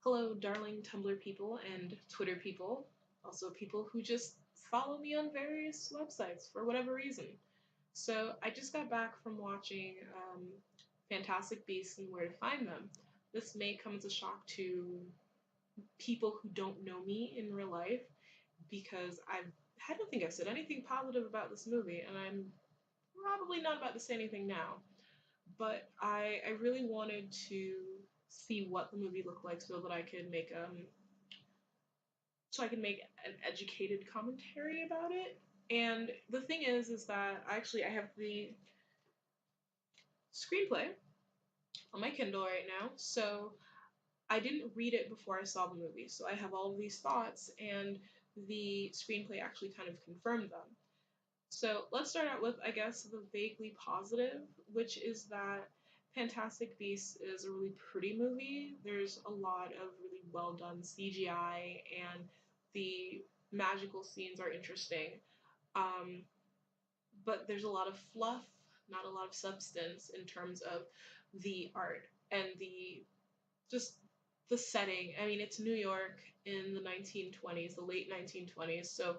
Hello, darling Tumblr people and Twitter people, also people who just follow me on various websites for whatever reason. So, I just got back from watching Fantastic Beasts and Where to Find Them. This may come as a shock to people who don't know me in real life because I don't think I've said anything positive about this movie, and I'm probably not about to say anything now. But I really wanted to see what the movie looked like so I can make an educated commentary about it. And the thing is that I have the screenplay on my Kindle right now, so I didn't read it before I saw the movie, so I have all of these thoughts, and the screenplay actually kind of confirmed them. So let's start out with, I guess, the vaguely positive, which is that Fantastic Beasts is a really pretty movie. There's a lot of really well done CGI, and the magical scenes are interesting. Um, but there's a lot of fluff, not a lot of substance in terms of the art and the just the setting. I mean, it's New York in the 1920s, the late 1920s. So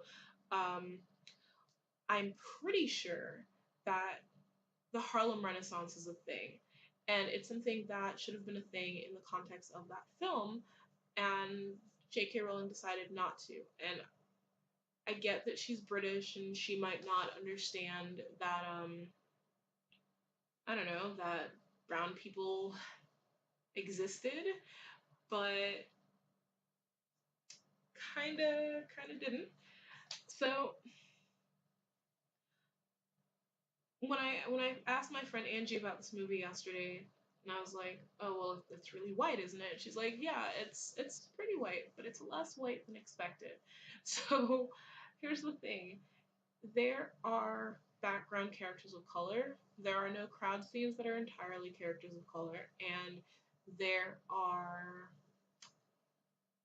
um, I'm pretty sure that the Harlem Renaissance is a thing. And it's something that should have been a thing in the context of that film. And J.K. Rowling decided not to. And I get that she's British and she might not understand that, I don't know, that brown people existed, but kinda didn't. So when I asked my friend Angie about this movie yesterday, and I was like, "Oh well, it's really white, isn't it?" She's like, "Yeah, it's pretty white, but it's less white than expected." So here's the thing: there are background characters of color. There are no crowd scenes that are entirely characters of color, and there are,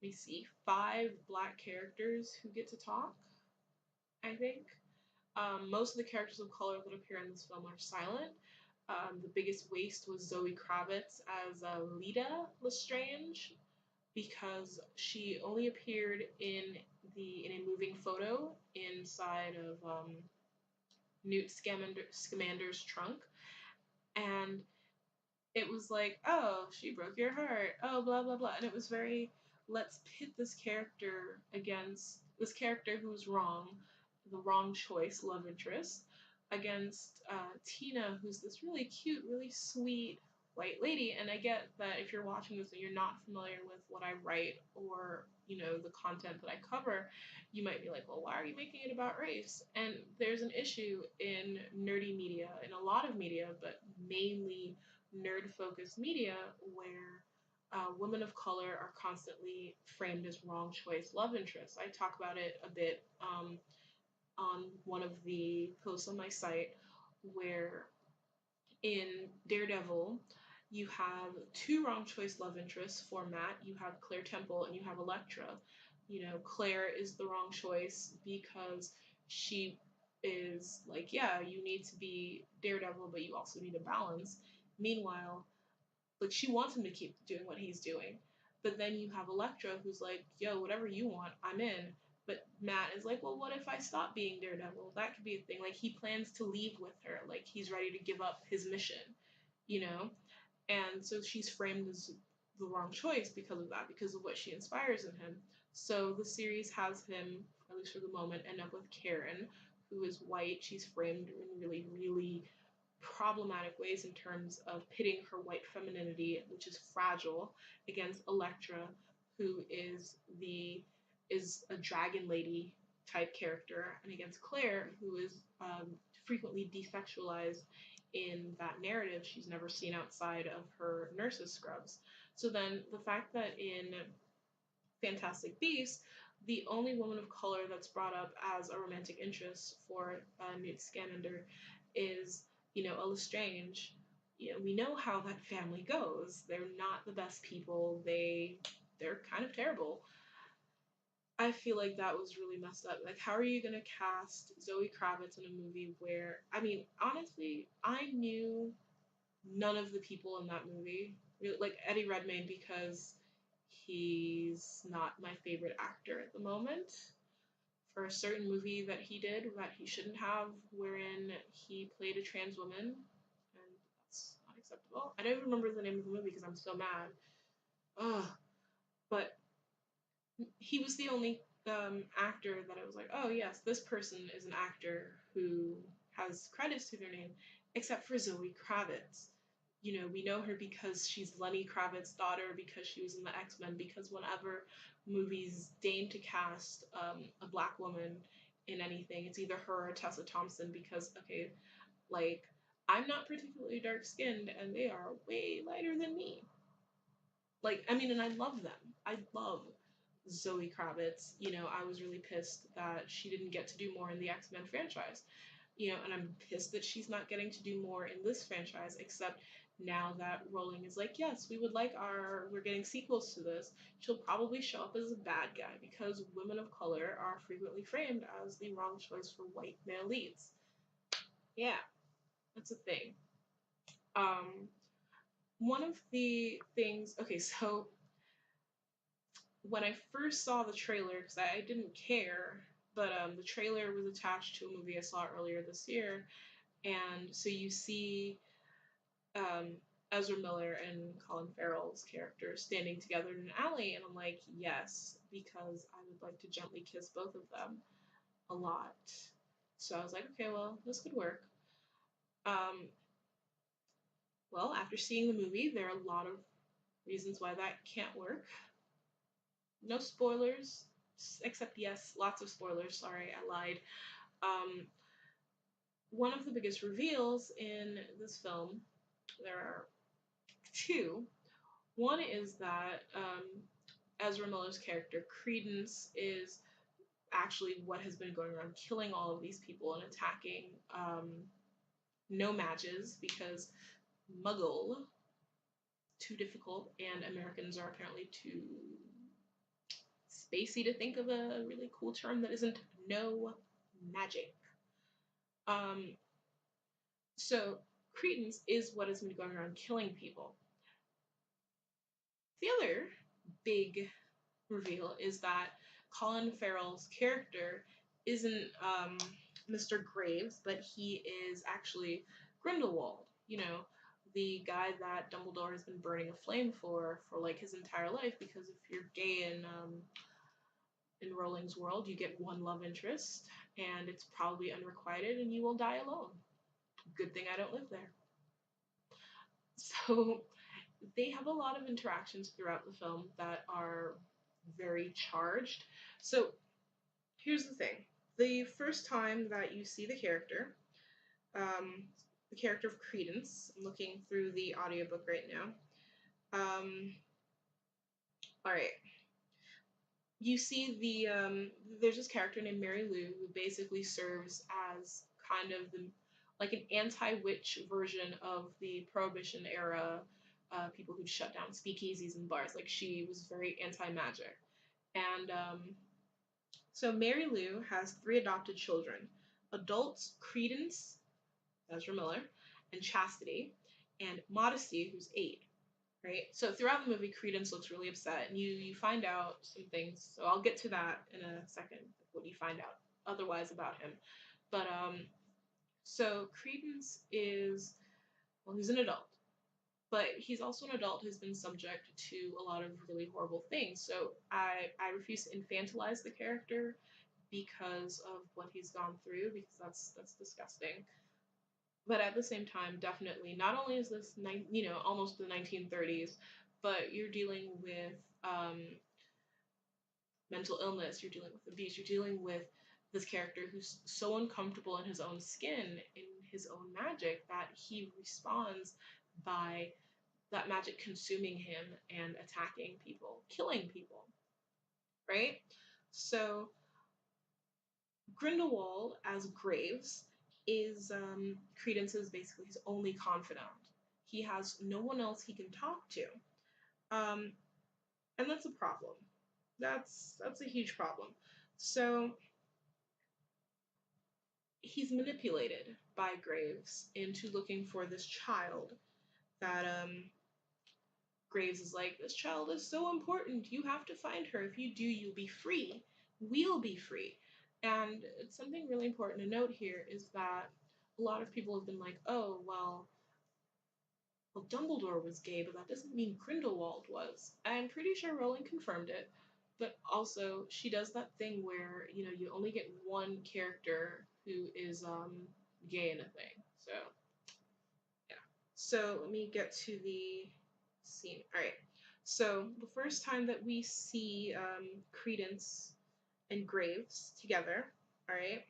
let me see, five black characters who get to talk. I think. Most of the characters of color that appear in this film are silent. The biggest waste was Zoe Kravitz as Lita Lestrange because she only appeared in a moving photo inside of Newt Scamander's trunk, and it was like, oh, she broke your heart, oh, blah blah blah, and it was very, let's pit this character who's wrong, the wrong choice love interest, against Tina, who's this really cute, really sweet white lady. And I get that if you're watching this and you're not familiar with what I write or the content that I cover, you might be like, well, why are you making it about race? And there's an issue in nerdy media, in a lot of media, but mainly nerd focused media where women of color are constantly framed as wrong choice love interests. I talk about it a bit on one of the posts on my site where in Daredevil, you have two wrong choice love interests for Matt. You have Claire Temple and you have Elektra. Claire is the wrong choice because she is like, yeah, you need to be Daredevil, but you also need a balance. Meanwhile, like she wants him to keep doing what he's doing. But then you have Elektra who's like, yo, whatever you want, I'm in. But Matt is like, well, what if I stop being Daredevil? That could be a thing. Like he plans to leave with her. Like he's ready to give up his mission, you know? And so she's framed as the wrong choice because of that, because of what she inspires in him. So the series has him, at least for the moment, end up with Karen, who is white. She's framed in really, really problematic ways in terms of pitting her white femininity, which is fragile, against Elektra, who is a dragon lady type character, and against Claire, who is frequently desexualized in that narrative. She's never seen outside of her nurse's scrubs. So then the fact that in Fantastic Beasts, the only woman of color that's brought up as a romantic interest for Newt Scamander is, a Lestrange. We know how that family goes. They're not the best people. They're kind of terrible. I feel like that was really messed up. Like, how are you gonna cast Zoe Kravitz in a movie where, I mean, honestly, I knew none of the people in that movie, really, like Eddie Redmayne, because He's not my favorite actor at the moment. For a certain movie that he did that he shouldn't have, wherein he played a trans woman, and that's not acceptable. I don't even remember the name of the movie because I'm so mad. Ugh. But he was the only actor that I was like, oh yes, this person is an actor who has credits to their name, except for Zoe Kravitz. You know, we know her because she's Lenny Kravitz's daughter, because she was in the X-Men, because whenever movies deign to cast a black woman in anything, it's either her or Tessa Thompson, because, okay, like, I'm not particularly dark-skinned, and they are way lighter than me. Like, I mean, and I love them. I love Zoe Kravitz. You know, I was really pissed that she didn't get to do more in the X-Men franchise. You know, and I'm pissed that she's not getting to do more in this franchise, except now that Rowling is like, yes, we're getting sequels to this. She'll probably show up as a bad guy because women of color are frequently framed as the wrong choice for white male leads. Yeah, that's a thing. Um, One of the things, okay, so when I first saw the trailer, because I didn't care, but the trailer was attached to a movie I saw earlier this year, and so you see um, Ezra Miller and Colin Farrell's character standing together in an alley, and I'm like, yes, because I would like to gently kiss both of them a lot. So I was like, okay, well, this could work. Um, well, after seeing the movie, there are a lot of reasons why that can't work. No spoilers, except yes, lots of spoilers. Sorry, I lied. Um, One of the biggest reveals in this film, there are two. One is that Ezra Miller's character, Credence, is actually what has been going around killing all of these people and attacking no matches because Muggle, too difficult, and Americans are apparently too spacey to think of a really cool term that isn't no magic. Um, so Credence is what has been going around killing people. The other big reveal is that Colin Farrell's character isn't Mr. Graves, but he is actually Grindelwald. You know, the guy that Dumbledore has been burning a flame for like his entire life. Because if you're gay in Rowling's world, you get one love interest, and it's probably unrequited, and you will die alone. Good thing I don't live there. So they have a lot of interactions throughout the film that are very charged. So here's the thing. The first time that you see um, the character of Credence, I'm looking through the audiobook right now. Alright. You see there's this character named Mary Lou who basically serves as kind of like an anti-witch version of the Prohibition era people who shut down speakeasies and bars. Like, she was very anti-magic. And so Mary Lou has three adopted children: adults Credence, Ezra Miller, and Chastity, and Modesty, who's 8. Right? So throughout the movie, Credence looks really upset, and you find out some things. So I'll get to that in a second, what you find out otherwise about him. But so Credence is, well, he's an adult, but he's also an adult who's been subject to a lot of really horrible things. So I refuse to infantilize the character because of what he's gone through, because that's disgusting. But at the same time, definitely, not only is this almost the 1930s, but you're dealing with mental illness, you're dealing with abuse, you're dealing with this character who's so uncomfortable in his own skin, in his own magic, that he responds by that magic consuming him and attacking people, killing people, right? So Grindelwald as Graves is Credence's basically his only confidant. He has no one else he can talk to, um, and that's a problem. That's a huge problem. So he's manipulated by Graves into looking for this child that Graves is like, this child is so important. You have to find her. If you do, you'll be free. We'll be free. And it's something really important to note here is that a lot of people have been like, oh, well, Dumbledore was gay, but that doesn't mean Grindelwald was. I'm pretty sure Rowling confirmed it. But also, she does that thing where, you only get one character who is gay in a thing. So, yeah. So, let me get to the scene. Alright. So, the first time that we see Credence and Graves together, alright?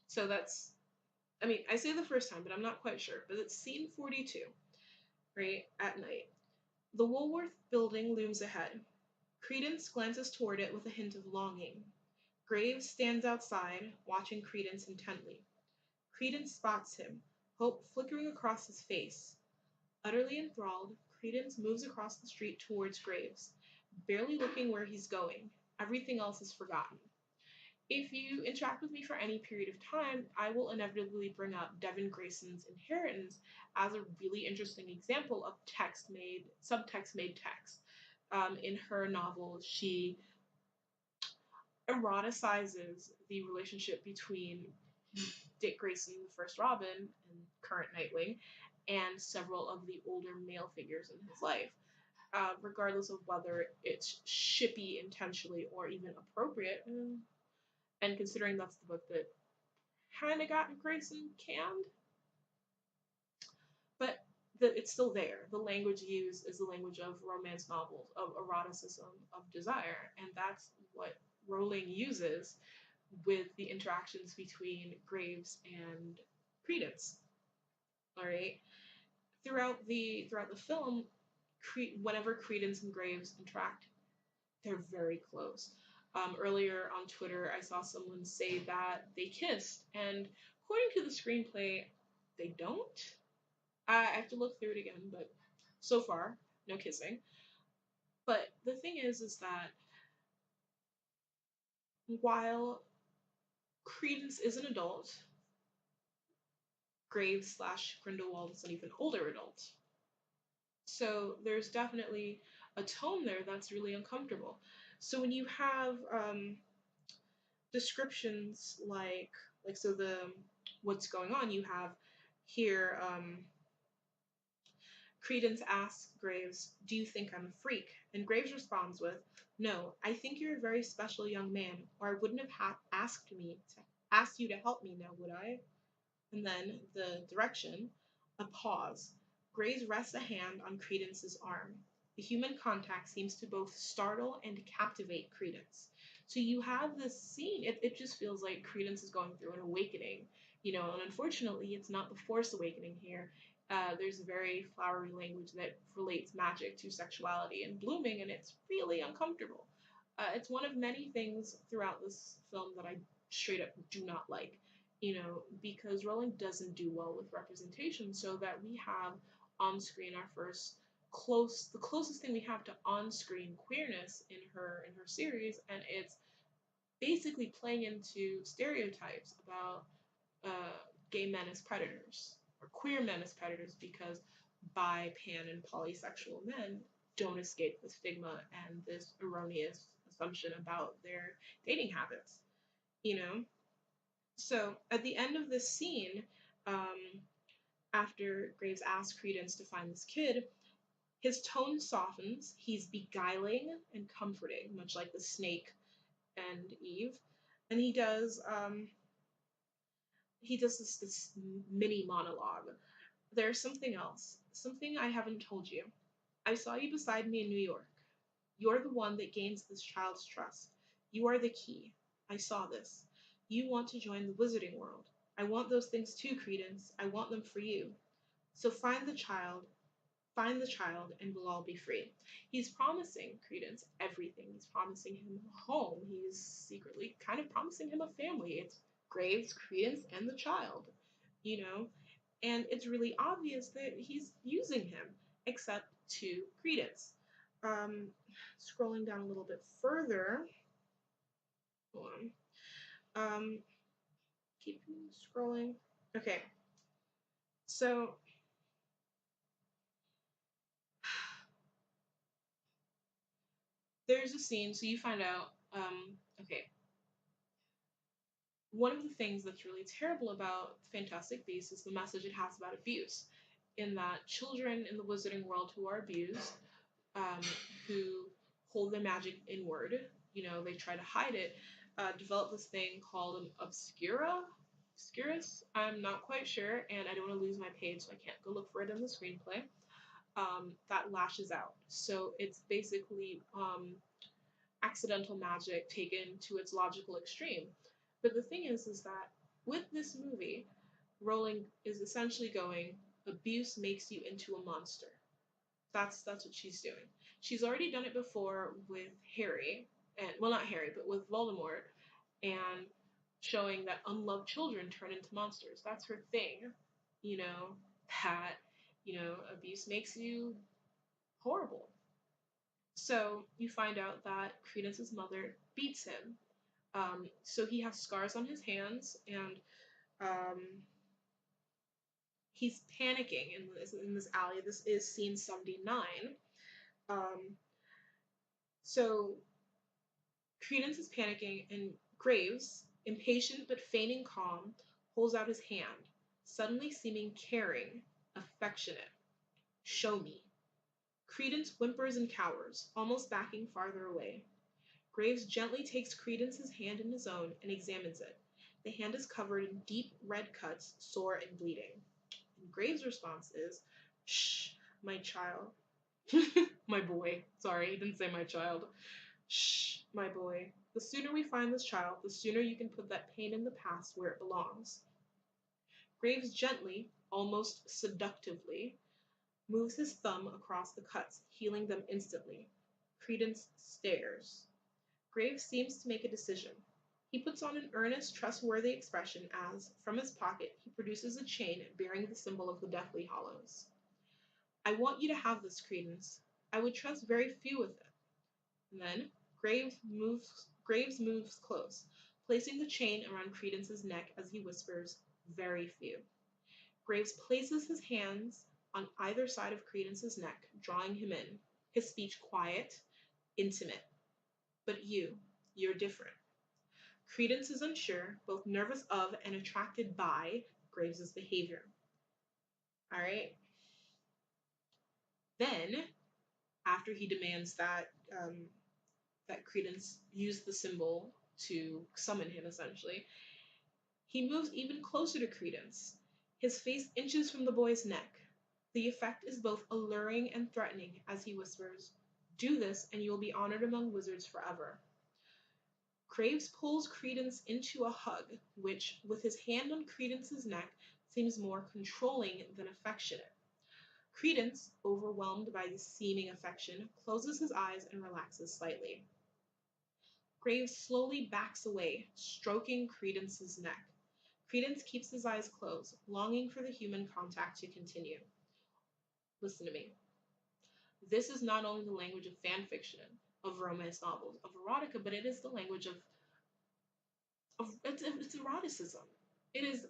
So, I say the first time, but I'm not quite sure. But it's scene 42, right? At night. The Woolworth building looms ahead. Credence glances toward it with a hint of longing. Graves stands outside, watching Credence intently. Credence spots him, hope flickering across his face. Utterly enthralled, Credence moves across the street towards Graves, barely looking where he's going. Everything else is forgotten. If you interact with me for any period of time, I will inevitably bring up Devin Grayson's Inheritance as a really interesting example of subtext made text. In her novel, she eroticizes the relationship between Dick Grayson, the first Robin, and current Nightwing, and several of the older male figures in his life. Regardless of whether it's shippy intentionally or even appropriate, and considering that's the book that kind of got Grayson canned, but it's still there. The language used is the language of romance novels, of eroticism, of desire, and that's what Rowling uses with the interactions between Graves and Credence. All right, throughout the film, whenever Credence and Graves interact, they're very close. Earlier on Twitter, I saw someone say that they kissed, and according to the screenplay, they don't. I have to look through it again, but so far, no kissing. But the thing is that while Credence is an adult, Graves slash Grindelwald is an even older adult. So there's definitely a tone there that's really uncomfortable. So when you have descriptions like so the what's going on, you have here Credence asks Graves, "Do you think I'm a freak?" And Graves responds with, "No, I think you're a very special young man, or I wouldn't have asked you to help me now, would I?" And then the direction, a pause. Graves rests a hand on Credence's arm. The human contact seems to both startle and captivate Credence. So you have this scene, it just feels like Credence is going through an awakening, and unfortunately it's not the Force awakening here. There's a very flowery language that relates magic to sexuality and blooming, and it's really uncomfortable. It's one of many things throughout this film that I straight up do not like, because Rowling doesn't do well with representation, so that we have on screen our first the closest thing we have to on screen queerness in her series, and it's basically playing into stereotypes about uh, gay men as predators or queer men as predators because bi, pan, and polysexual men don't escape the stigma and this erroneous assumption about their dating habits, you know? So at the end of this scene, um, after Graves asks Credence to find this kid, his tone softens. He's beguiling and comforting, much like the snake and Eve. And he does this mini monologue. There's something else, something I haven't told you. I saw you beside me in New York. You're the one that gains this child's trust. You are the key. I saw this. You want to join the wizarding world. I want those things too, Credence. I want them for you. So find the child, and we'll all be free. He's promising Credence everything. He's promising him a home. He's secretly kind of promising him a family. It's Graves, Credence, and the child, you know? And it's really obvious that he's using him, except to Credence. Um, Scrolling down a little bit further, hold on. Keep scrolling. Okay, so there's a scene, so you find out, okay, one of the things that's really terrible about Fantastic Beasts is the message it has about abuse, in that children in the wizarding world who are abused, um, who hold their magic inward, they try to hide it, develop this thing called an obscurus. I'm not quite sure, and I don't want to lose my page, so I can't go look for it in the screenplay. That lashes out. So it's basically accidental magic taken to its logical extreme. But the thing is that with this movie, Rowling is essentially going, abuse makes you into a monster. That's what she's doing. She's already done it before with Harry, and well, not Harry, but with Voldemort, and showing that unloved children turn into monsters. That's her thing, you know, that, abuse makes you horrible. So you find out that Credence's mother beats him. So he has scars on his hands, and um, he's panicking in this alley. This is scene 79. Um, so Credence is panicking, and Graves, impatient but feigning calm, holds out his hand, suddenly seeming caring, affectionate. Show me. Credence whimpers and cowers, almost backing farther away. Graves gently takes Credence's hand in his own and examines it. The hand is covered in deep red cuts, sore and bleeding. And Graves' response is, "Shh, my child." My boy. Sorry, he didn't say my child. "Shh, my boy. The sooner we find this child, the sooner you can put that pain in the past where it belongs." Graves gently, almost seductively, moves his thumb across the cuts, healing them instantly. Credence stares. Graves seems to make a decision. He puts on an earnest, trustworthy expression as, from his pocket, he produces a chain bearing the symbol of the Deathly Hallows. "I want you to have this, Credence. I would trust very few with it." And then Graves moves close, placing the chain around Credence's neck as he whispers, "Very few." Graves places his hands on either side of Credence's neck, drawing him in, his speech quiet, intimate. "But you're different." Credence is unsure, both nervous of and attracted by Graves's behavior. All right. Then, after he demands that Credence use the symbol to summon him, essentially, he moves even closer to Credence. His face inches from the boy's neck. The effect is both alluring and threatening as he whispers, "Do this, and you will be honored among wizards forever." Graves pulls Credence into a hug, which, with his hand on Credence's neck, seems more controlling than affectionate. Credence, overwhelmed by this seeming affection, closes his eyes and relaxes slightly. Graves slowly backs away, stroking Credence's neck. Credence keeps his eyes closed, longing for the human contact to continue. Listen to me. This is not only the language of fan fiction, of romance novels, of erotica, but it is the language it's eroticism. It is,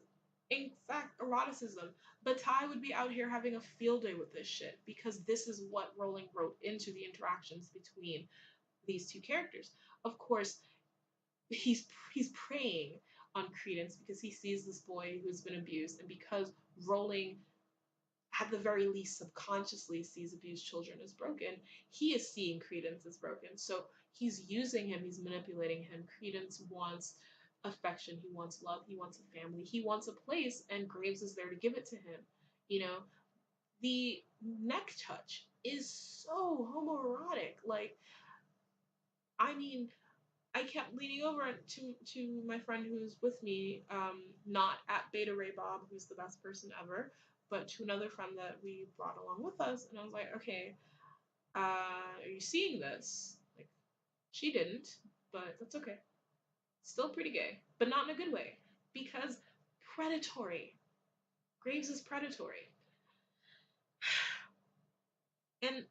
in fact, eroticism. But Ty would be out here having a field day with this shit because this is what Rowling wrote into the interactions between these two characters. Of course, he's he's preying on Credence because he sees this boy who's been abused, and because Rowling, at the very least, subconsciously sees abused children as broken, he is seeing Credence as broken. So he's using him, he's manipulating him. Credence wants affection, he wants love, he wants a family, he wants a place, and Graves is there to give it to him. You know, the neck touch is so homoerotic. Like, I mean, I kept leaning over to my friend who's with me, not at Beta Ray Bob, who's the best person ever, but to another friend that we brought along with us, and I was like, "Okay, are you seeing this?" Like, she didn't, but that's okay. Still pretty gay, but not in a good way, because predatory. Graves is predatory, and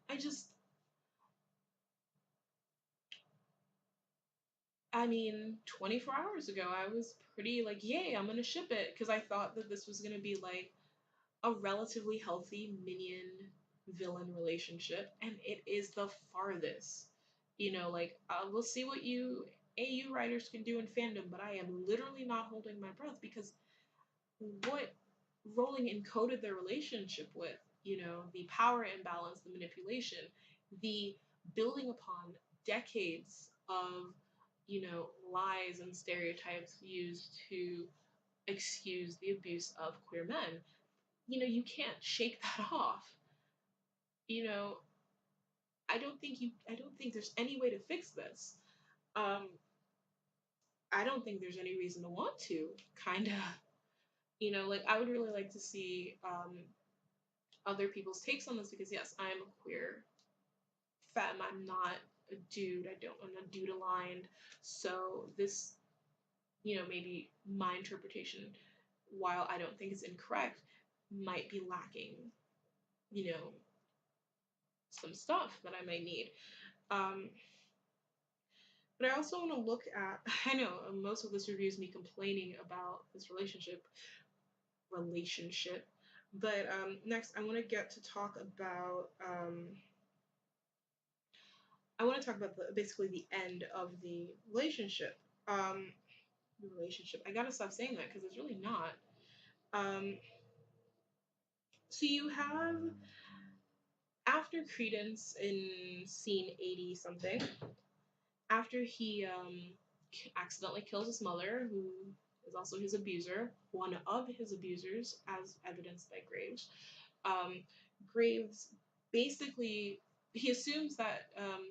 I mean, 24 hours ago, I was pretty like, "Yay, I'm gonna ship it," because I thought that this was gonna be like a relatively healthy minion villain relationship, and it is the farthest. Like, we'll see what you AU writers can do in fandom, but I am literally not holding my breath because what Rowling encoded their relationship with, the power imbalance, the manipulation, the building upon decades of, lies and stereotypes used to excuse the abuse of queer men. You can't shake that off. You know, I don't think there's any way to fix this. Um, I don't think there's any reason to want to, kind of. Like, I would really like to see other people's takes on this because yes, I'm a queer femme. I'm not a dude. I'm not dude aligned. So this, maybe my interpretation, while I don't think it's incorrect, might be lacking, you know, some stuff that I might need. Um, but I also want to look at. I know most of this review is me complaining about this relationship. But next, I want to get to talk about. I want to talk about basically the end of the relationship. Um, the relationship. I gotta stop saying that because it's really not. Um, so you have after Credence in scene 80 something, after he accidentally kills his mother, who is also his abuser, one of his abusers, as evidenced by Graves. Um, Graves basically he assumes that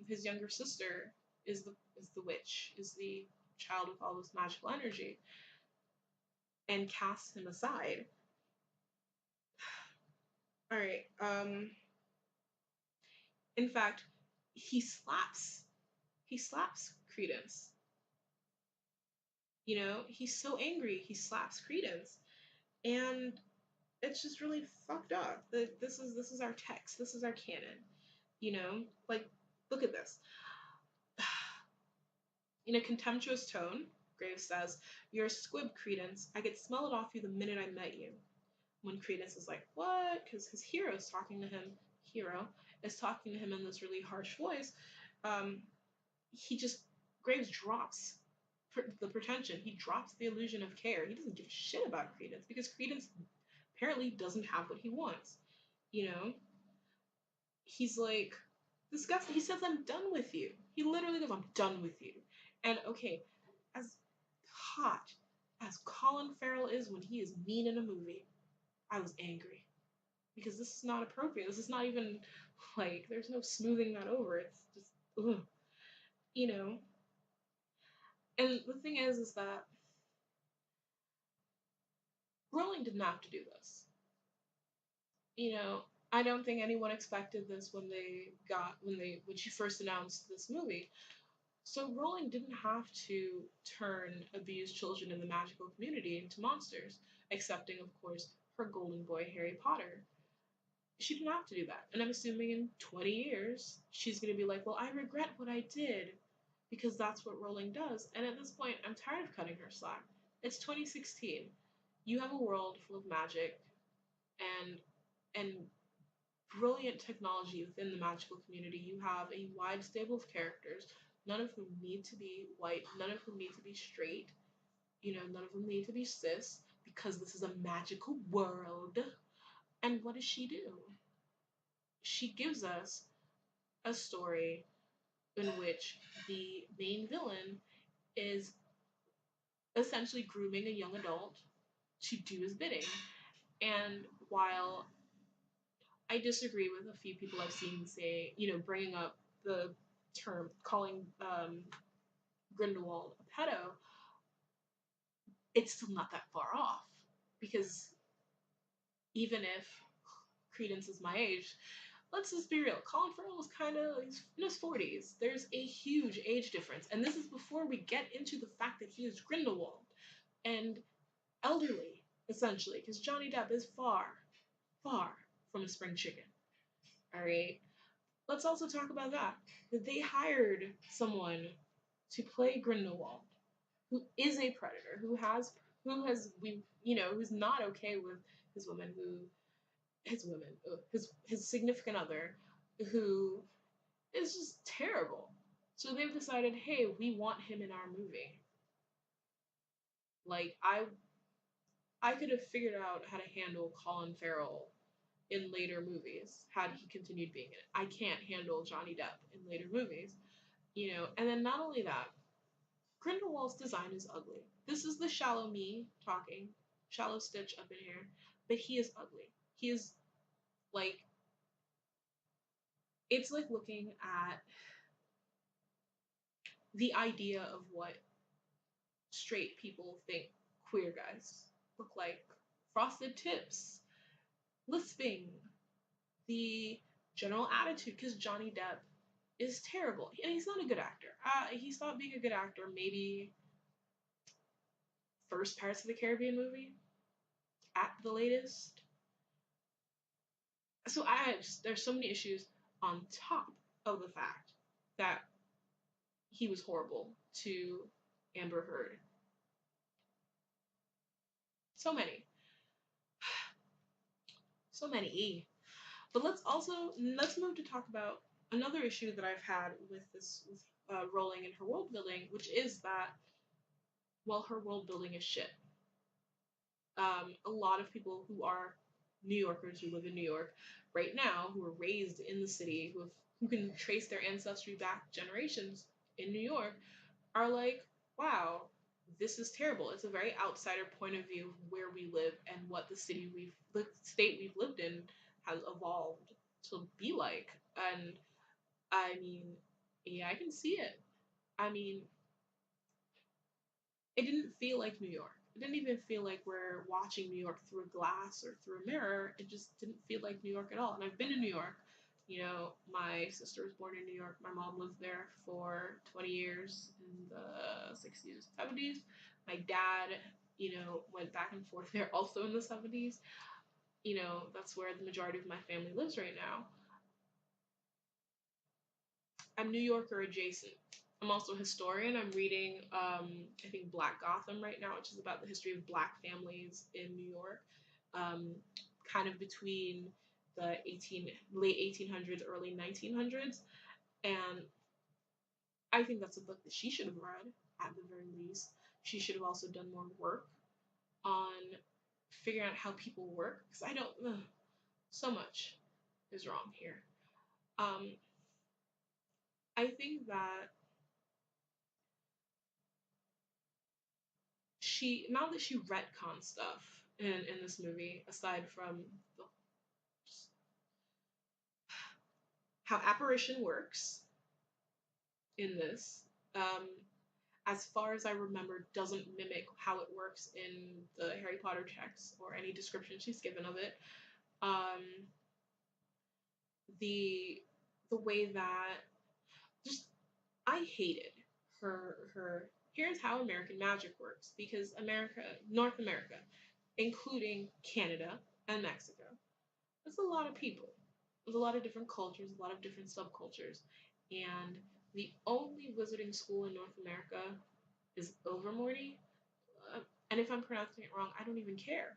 his younger sister is the witch, is the child with all this magical energy, and casts him aside. All right. In fact, he slaps he slaps Credence. He's so angry he slaps Credence, and it's just really fucked up. This is our text. This is our canon. Like, look at this. In a contemptuous tone, Graves says, "You're a squib, Credence. I could smell it off you the minute I met you." When Credence is like, "What?" Because his hero is talking to him. Hero is talking to him in this really harsh voice. Um, he just Graves drops the pretension. He drops the illusion of care. He doesn't give a shit about Credence because Credence apparently doesn't have what he wants. You know, he's like, disgusting. He says, "I'm done with you." He literally goes, "I'm done with you." And okay, as hot as Colin Farrell is when he is mean in a movie, I was angry because this is not appropriate. This is not even like there's no smoothing that over. It's just ugh, you know. And the thing is that Rowling didn't have to do this. I don't think anyone expected this when she first announced this movie. So Rowling didn't have to turn abused children in the magical community into monsters, excepting, of course, her golden boy Harry Potter. She didn't have to do that. And I'm assuming in 20 years, she's going to be like, "Well, I regret what I did," because that's what Rowling does. And at this point, I'm tired of cutting her slack. It's 2016. You have a world full of magic and and brilliant technology within the magical community. You have a wide stable of characters, none of whom need to be white, none of whom need to be straight, none of them need to be cis, because this is a magical world. And what does she do? She gives us a story in which the main villain is essentially grooming a young adult to do his bidding. And while I disagree with a few people I've seen say, bringing up the term, calling Grindelwald a pedo, it's still not that far off. Because even if Credence is my age, let's just be real. Colin Farrell is he's in his 40s. There's a huge age difference. And this is before we get into the fact that he is Grindelwald and elderly, essentially, because Johnny Depp is far, far from a spring chicken. All right? Let's also talk about that. That they hired someone to play Grindelwald, who is a predator, who's not okay with his women, his significant other, who is just terrible, So they've decided, hey, we want him in our movie. Like I could have figured out how to handle Colin Farrell in later movies had he continued being in it. I can't handle Johnny Depp in later movies, And then not only that, Grindelwald's design is ugly. This is the shallow me talking, shallow Stitch up in here, but he is ugly. He is like it's like looking at the idea of what straight people think queer guys look like. Frosted tips, lisping, the general attitude, because Johnny Depp is terrible. And he's not a good actor. He stopped being a good actor maybe first Pirates of the Caribbean movie at the latest. So there's so many issues on top of the fact that he was horrible to Amber Heard. So many. So many. But let's move to talk about another issue that I've had with Rowling and her world building, which is that, well, her world building is shit. A lot of people who are New Yorkers who live in New York right now, who were raised in the city, who can trace their ancestry back generations in New York, are like, wow, this is terrible. It's a very outsider point of view of where we live and what the state we've lived in has evolved to be like. And I mean, yeah, I can see it. I mean, it didn't feel like New York. It didn't even feel like we're watching New York through a glass or through a mirror. It just didn't feel like New York at all. And I've been to New York. My sister was born in New York. My mom lived there for 20 years in the 60s, 70s. My dad, went back and forth there also in the 70s. That's where the majority of my family lives right now. I'm New Yorker adjacent. I'm also a historian. I'm reading, I think, Black Gotham right now, which is about the history of Black families in New York, kind of between the late 1800s, early 1900s. And I think that's a book that she should have read, at the very least. She should have also done more work on figuring out how people work, because I don't, so much is wrong here. I think that now that she retcon stuff in this movie, aside from the, how apparition works in this, as far as I remember, doesn't mimic how it works in the Harry Potter text or any description she's given of it. The way that just I hated her here's how American magic works, because North America, including Canada and Mexico, there's a lot of people. There's a lot of different cultures, a lot of different subcultures. And the only wizarding school in North America is Overmorny. And if I'm pronouncing it wrong, I don't even care,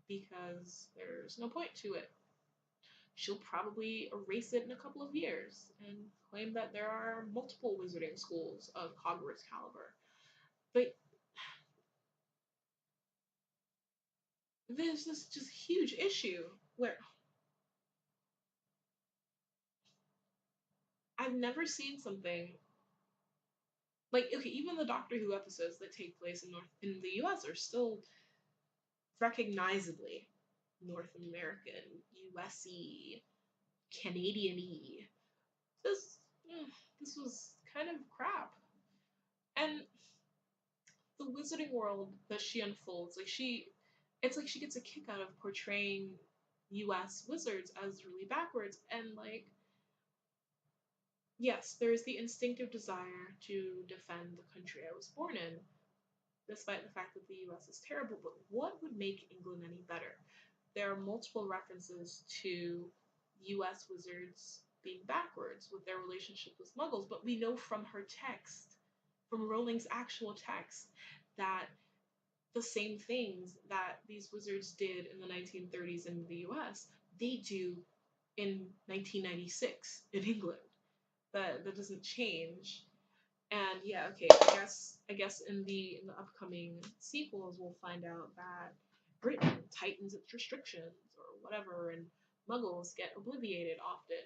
because there's no point to it. She'll probably erase it in a couple of years and claim that there are multiple wizarding schools of Hogwarts caliber. But there's this just huge issue where I've never seen something like, okay, even the Doctor Who episodes that take place in the US are still recognizably North American, US-y, Canadian-y. This this was kind of crap. And the wizarding world that she unfolds, it's like she gets a kick out of portraying US wizards as really backwards, and like, yes, there is the instinctive desire to defend the country I was born in, despite the fact that the US is terrible, but what would make England any better? There are multiple references to US wizards being backwards with their relationship with muggles, but we know from her text, from Rowling's actual text, that the same things that these wizards did in the 1930s in the US, they do in 1996 in England. That doesn't change. And yeah, okay, I guess in the upcoming sequels we'll find out that Britain tightens its restrictions or whatever, and Muggles get obliviated often.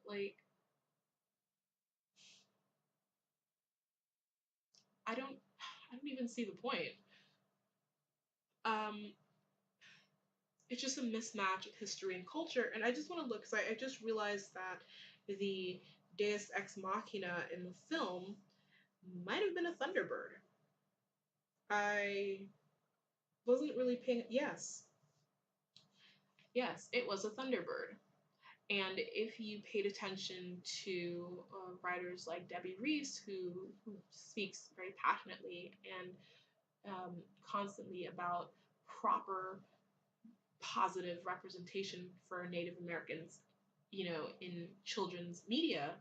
Like I don't I don't even see the point. Um, it's just a mismatch of history and culture, and I just want to look because I just realized that the Deus Ex Machina in the film might have been a Thunderbird. I wasn't really paying. Yes, it was a Thunderbird. And if you paid attention to writers like Debbie Reese, who speaks very passionately and constantly about proper positive representation for Native Americans, in children's media,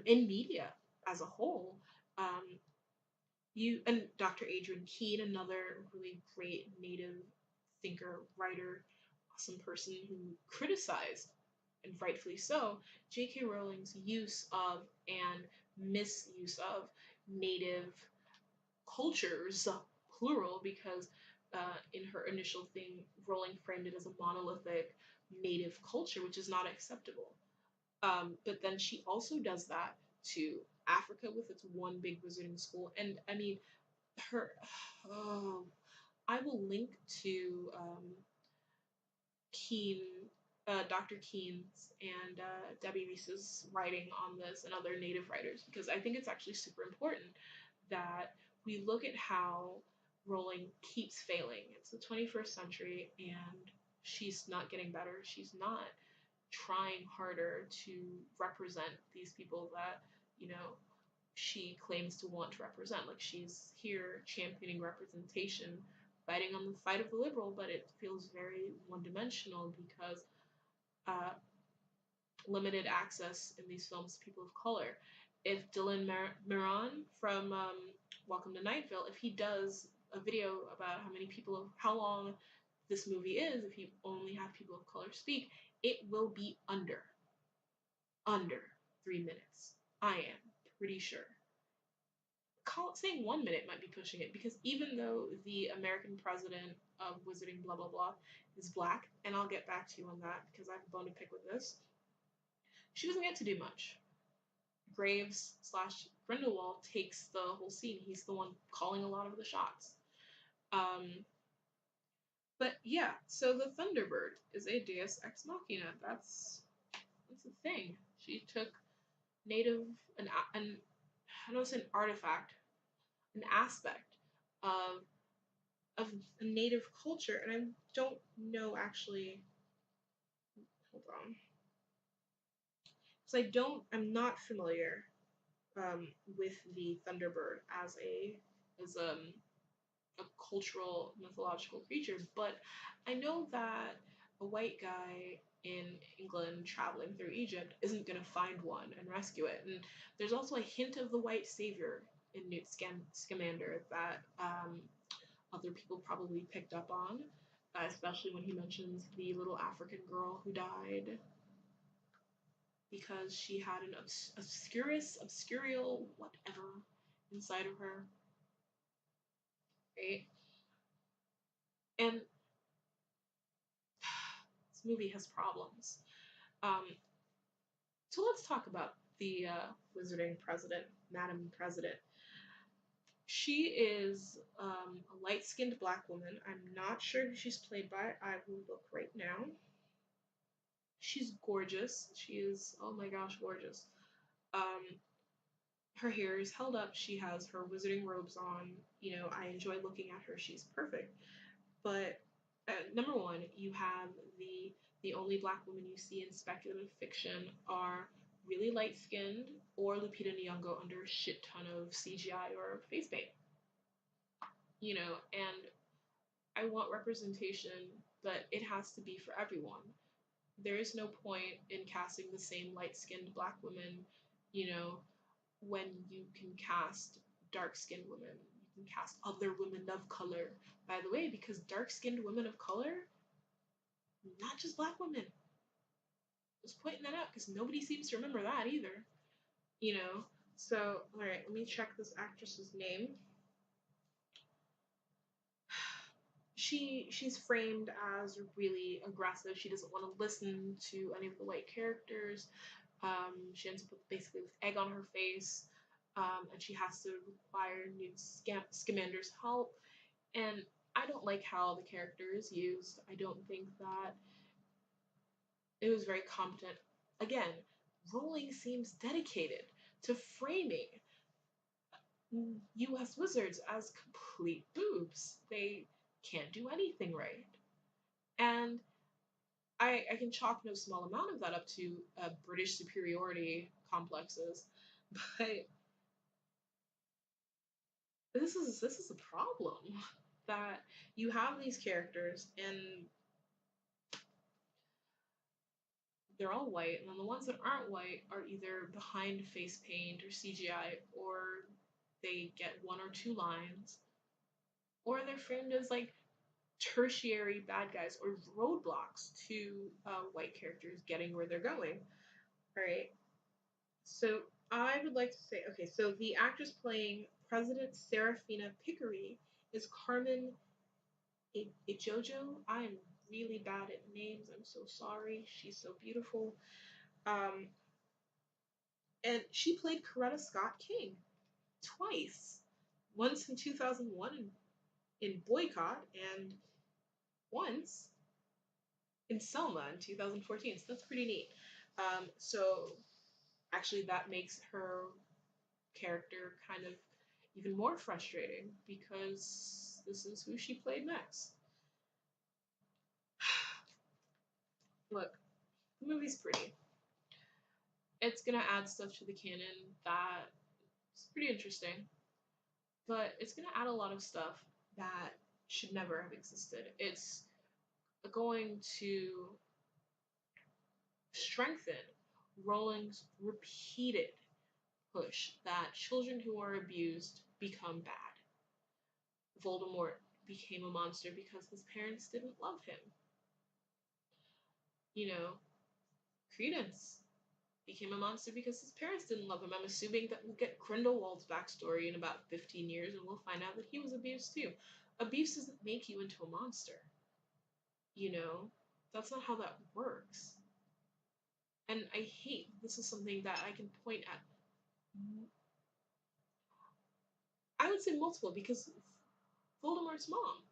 in media as a whole, um, you and Dr. Adrian Keene, another really great Native thinker, writer, awesome person who criticized, and rightfully so, J.K. Rowling's use of and misuse of Native cultures, plural, because in her initial thing, Rowling framed it as a monolithic Native culture, which is not acceptable. But then she also does that to Africa with its one big wizarding school, and I mean, her. Oh, I will link to Keen, Dr. Keen's and Debbie Reese's writing on this and other Native writers because I think it's actually super important that we look at how Rowling keeps failing. It's the 21st century and she's not getting better. She's not trying harder to represent these people that, you know, she claims to want to represent. Like she's here championing representation, fighting on the side of the liberal, but it feels very one dimensional because uh, limited access in these films to people of color. If Dylan Miron from Welcome to Night Vale, if he does a video about how long this movie is, if you only have people of color speak, it will be under 3 minutes. I am pretty sure. Saying 1 minute might be pushing it because even though the American president of Wizarding blah blah blah is black, and I'll get back to you on that because I have a bone to pick with this, she doesn't get to do much. Graves slash Grindelwald takes the whole scene. He's the one calling a lot of the shots. Um, but yeah, so the Thunderbird is a Deus Ex Machina. That's the thing. She took native an I don't say an artifact, an aspect of of a native culture, and I don't know actually. Hold on, because I'm not familiar with the Thunderbird as a cultural mythological creature, but I know that a white guy in England traveling through Egypt isn't going to find one and rescue it. And there's also a hint of the white savior in Newt Scamander that other people probably picked up on, especially when he mentions the little African girl who died because she had an obscurial whatever inside of her, right? And this movie has problems. Um, so let's talk about the Wizarding President, Madam President. She is a light skinned black woman. I'm not sure who she's played by. I will look right now. She's gorgeous. She is, oh my gosh, gorgeous. Um, her hair is held up. She has her wizarding robes on. I enjoy looking at her. She's perfect. But number one, you have the only black women you see in speculative fiction are really light skinned or Lupita Nyong'o under a shit ton of CGI or face paint. And I want representation, but it has to be for everyone. There is no point in casting the same light skinned black women, you know, when you can cast dark skinned women. You can cast other women of color, by the way, because dark skinned women of color, not just black women. Just pointing that out because nobody seems to remember that either. You know, So, all right, let me check this actress's name. She's framed as really aggressive. She doesn't want to listen to any of the white characters. She ends up basically with egg on her face, and she has to require Newt Scamander's help. And I don't like how the character is used. I don't think that it was very competent. Again, Rowling seems dedicated to framing U.S. wizards as complete boobs. They can't do anything right. And I can chalk no small amount of that up to British superiority complexes, but this is a problem that you have these characters and they're all white, and then the ones that aren't white are either behind face paint or CGI, or they get one or two lines, or they're framed as like tertiary bad guys or roadblocks to white characters getting where they're going. All right. So I would like to say, okay, so the actress playing President Serafina Pickery is Carmen Ijojo. I'm really bad at names. I'm so sorry. She's so beautiful. Um, and she played Coretta Scott King twice. Once in 2001 in Boycott, and once in Selma in 2014. So that's pretty neat. So actually, that makes her character kind of even more frustrating because this is who she played next. Look, the movie's pretty. It's gonna add stuff to the canon that's pretty interesting, but it's gonna add a lot of stuff that should never have existed. It's going to strengthen Rowling's repeated push that children who are abused become bad. Voldemort became a monster because his parents didn't love him. You know, Credence became a monster because his parents didn't love him. I'm assuming that we'll get Grindelwald's backstory in about 15 years and we'll find out that he was abused too. Abuse doesn't make you into a monster. You know, that's not how that works. And I hate this is something that I can point at. I would say multiple because Voldemort's mom,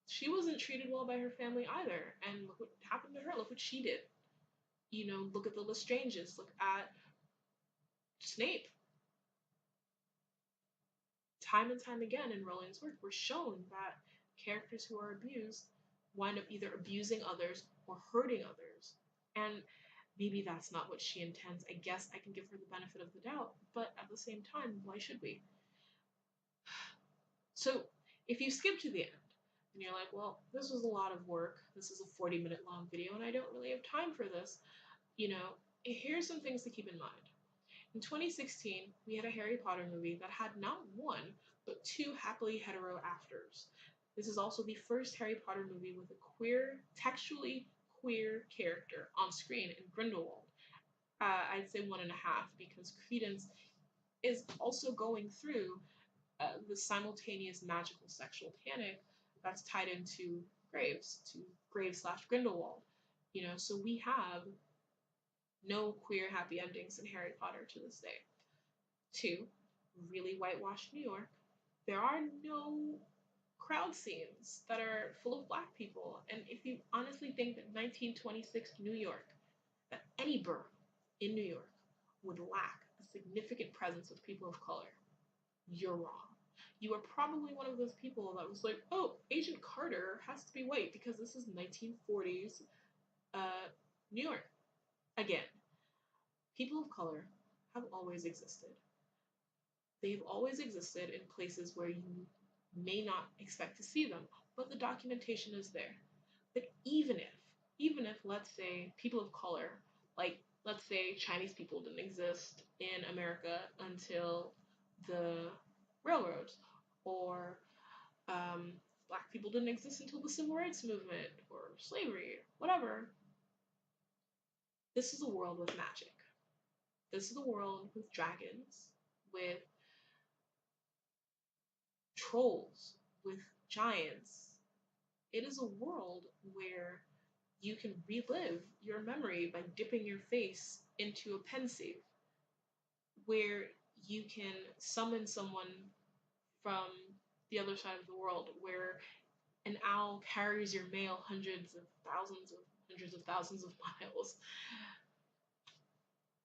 she wasn't treated well by her family either. And look what happened to her. Look what she did. You know, look at the Lestranges. Look at Snape. Time and time again in Rowling's work, we're shown that characters who are abused wind up either abusing others or hurting others. And maybe that's not what she intends. I guess I can give her the benefit of the doubt, but at the same time, why should we? So if you skip to the end and you're like, well, this was a lot of work, this is a 40-minute long video, and I don't really have time for this, you know, here's some things to keep in mind. In 2016, we had a Harry Potter movie that had not one, but two happily hetero afters. This is also the first Harry Potter movie with a queer, textually queer character on screen in Grindelwald. I'd say one and a half because Credence is also going through the simultaneous magical sexual panic that's tied into Graves slash Grindelwald. You know, so we have no queer happy endings in Harry Potter to this day. Two, really whitewashed New York. There are no crowd scenes that are full of black people. And if you honestly think that 1926 New York, that any borough in New York would lack a significant presence of people of color, you're wrong. You are probably one of those people that was like, oh, Agent Carter has to be white because this is 1940s New York. Again, people of color have always existed. They've always existed in places where you may not expect to see them, but the documentation is there. But even if, let's say, people of color, like, let's say Chinese people didn't exist in America until the railroads, or black people didn't exist until the civil rights movement, or slavery, whatever, this is a world with magic. This is a world with dragons, with trolls, with giants. It is a world where you can relive your memory by dipping your face into a pensieve, where you can summon someone from the other side of the world, where an owl carries your mail hundreds of thousands of miles.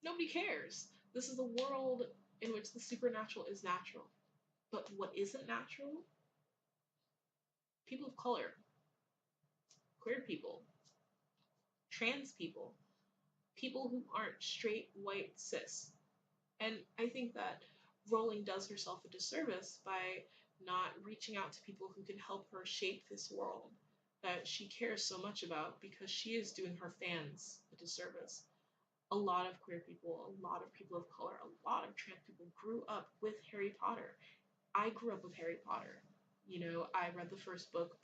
Nobody cares. This is a world in which the supernatural is natural. But what isn't natural? People of color, queer people, trans people, people who aren't straight, white, cis. And I think that Rowling does herself a disservice by not reaching out to people who can help her shape this world that she cares so much about, because she is doing her fans a disservice. A lot of queer people, a lot of people of color, a lot of trans people grew up with Harry Potter. I grew up with Harry Potter. You know, I read the first book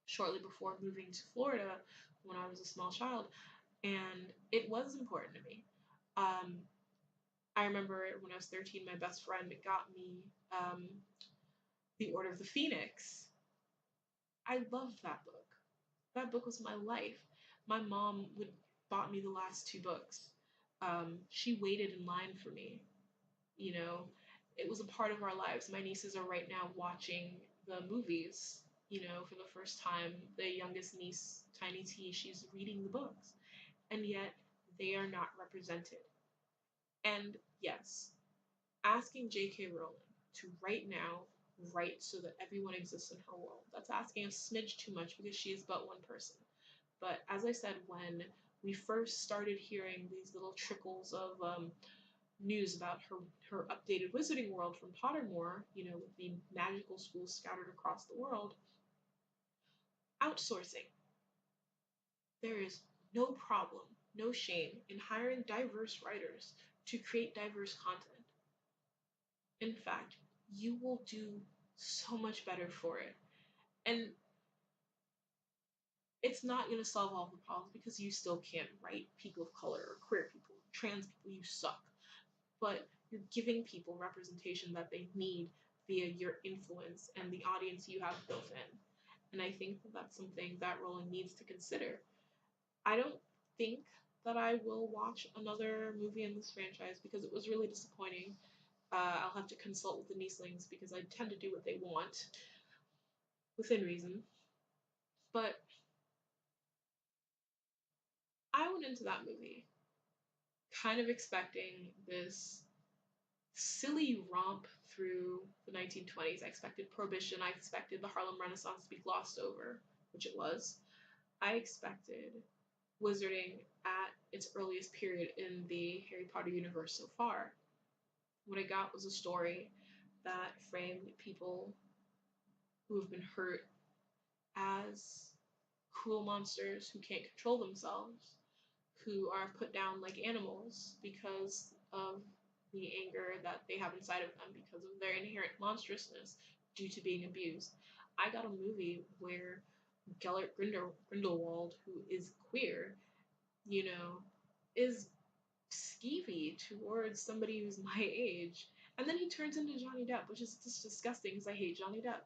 shortly before moving to Florida when I was a small child, and it was important to me. Um, I remember when I was 13, my best friend got me The Order of the Phoenix. I loved that book. That book was my life. My mom would bought me the last two books. She waited in line for me. You know, it was a part of our lives. My nieces are right now watching the movies. You know, for the first time, the youngest niece, Tiny T, she's reading the books, and yet they are not represented. And yes, asking J.K. Rowling to right now write so that everyone exists in her world, that's asking a smidge too much because she is but one person. But as I said, when we first started hearing these little trickles of news about her updated wizarding world from Pottermore, you know, with the magical schools scattered across the world, outsourcing. There is no problem, no shame in hiring diverse writers to create diverse content. In fact, you will do so much better for it. And it's not going to solve all the problems because you still can't write people of color or queer people, trans people, you suck. But you're giving people representation that they need via your influence and the audience you have built in. And I think that that's something that Rowling needs to consider. I don't think that I will watch another movie in this franchise because it was really disappointing. I'll have to consult with the Nieslings because I tend to do what they want within reason. But I went into that movie kind of expecting this silly romp through the 1920s. I expected Prohibition. I expected the Harlem Renaissance to be glossed over, which it was. I expected wizarding at its earliest period in the Harry Potter universe so far. What I got was a story that framed people who have been hurt as cruel monsters who can't control themselves, who are put down like animals because of the anger that they have inside of them because of their inherent monstrousness due to being abused. I got a movie where Gellert Grindelwald, who is queer, you know, is skeevy towards somebody who's my age. And then he turns into Johnny Depp, which is just disgusting because I hate Johnny Depp.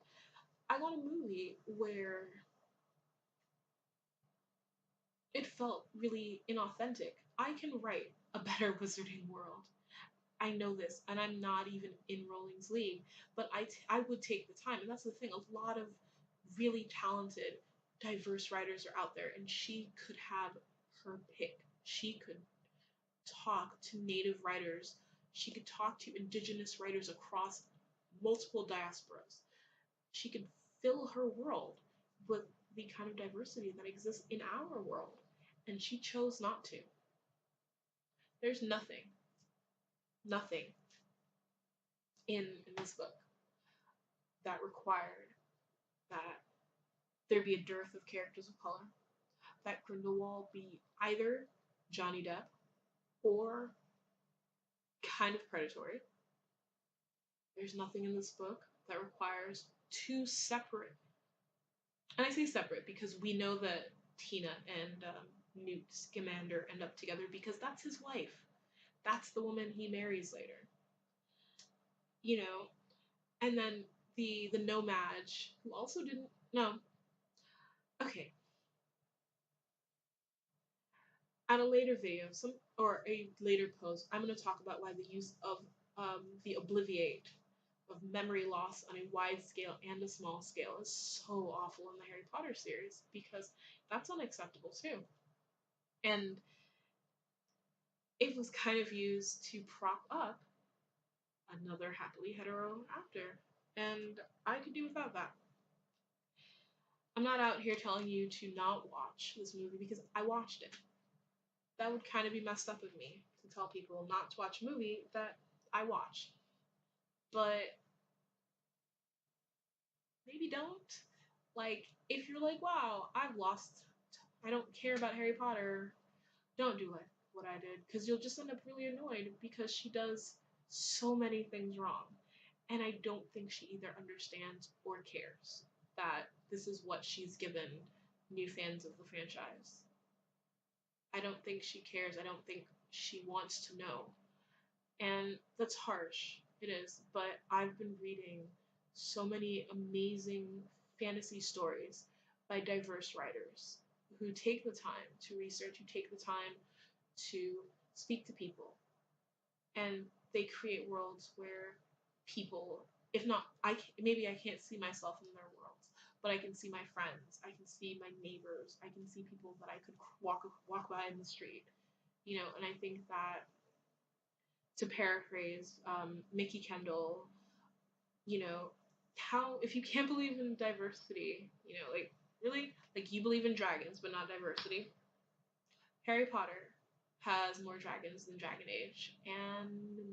I got a movie where it felt really inauthentic. I can write a better wizarding world. I know this, and I'm not even in Rowling's league, but I would take the time. And that's the thing, a lot of really talented, diverse writers are out there, and she could have her pick. She could talk to native writers. She could talk to indigenous writers across multiple diasporas. She could fill her world with the kind of diversity that exists in our world. And she chose not to. There's nothing in this book that required that there be a dearth of characters of color, that Grindelwald be either Johnny Depp or kind of predatory. There's nothing in this book that requires two separate, and I say separate because we know that Tina and Newt Scamander end up together because that's his wife. That's the woman he marries later. You know, and then the nomad who also didn't no. Okay, at a later video, some or a later post, I'm going to talk about why the use of the obliviate of memory loss on a wide scale and a small scale is so awful in the Harry Potter series because that's unacceptable too. And it was kind of used to prop up another happily hetero after. And I could do without that. I'm not out here telling you to not watch this movie because I watched it. That would kind of be messed up of me to tell people not to watch a movie that I watched. But maybe don't. Like, if you're like, wow, I don't care about Harry Potter, don't do it, what I did, because you'll just end up really annoyed because she does so many things wrong. And I don't think she either understands or cares that this is what she's given new fans of the franchise. I don't think she cares. I don't think she wants to know. And that's harsh. It is. But I've been reading so many amazing fantasy stories by diverse writers who take the time to research, who take the time to speak to people. And they create worlds where people, if not, maybe I can't see myself in their worlds, but I can see my friends, I can see my neighbors, I can see people that I could walk by in the street, and I think that to paraphrase Mickey Kendall, you know, how if you can't believe in diversity, like really, like you believe in dragons but not diversity. Harry Potter has more dragons than Dragon Age, and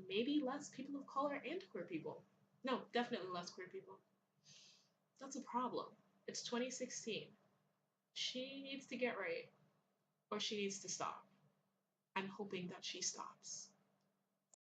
maybe less people of color and queer people. No, definitely less queer people. That's a problem. It's 2016. She needs to get right, or she needs to stop. I'm hoping that she stops.